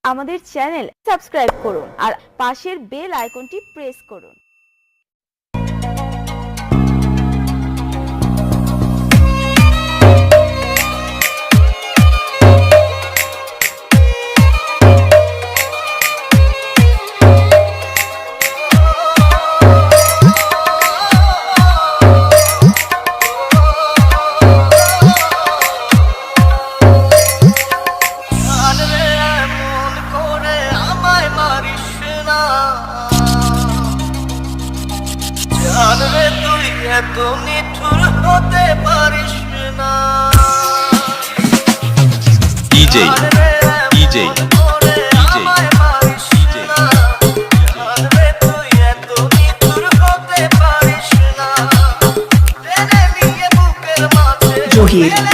আমাদের channel subscribe করুন আর পাশের বেল আইকনটি প্রেস করুন। তুই এত নিঠুর হতে পারিস না। DJ জহির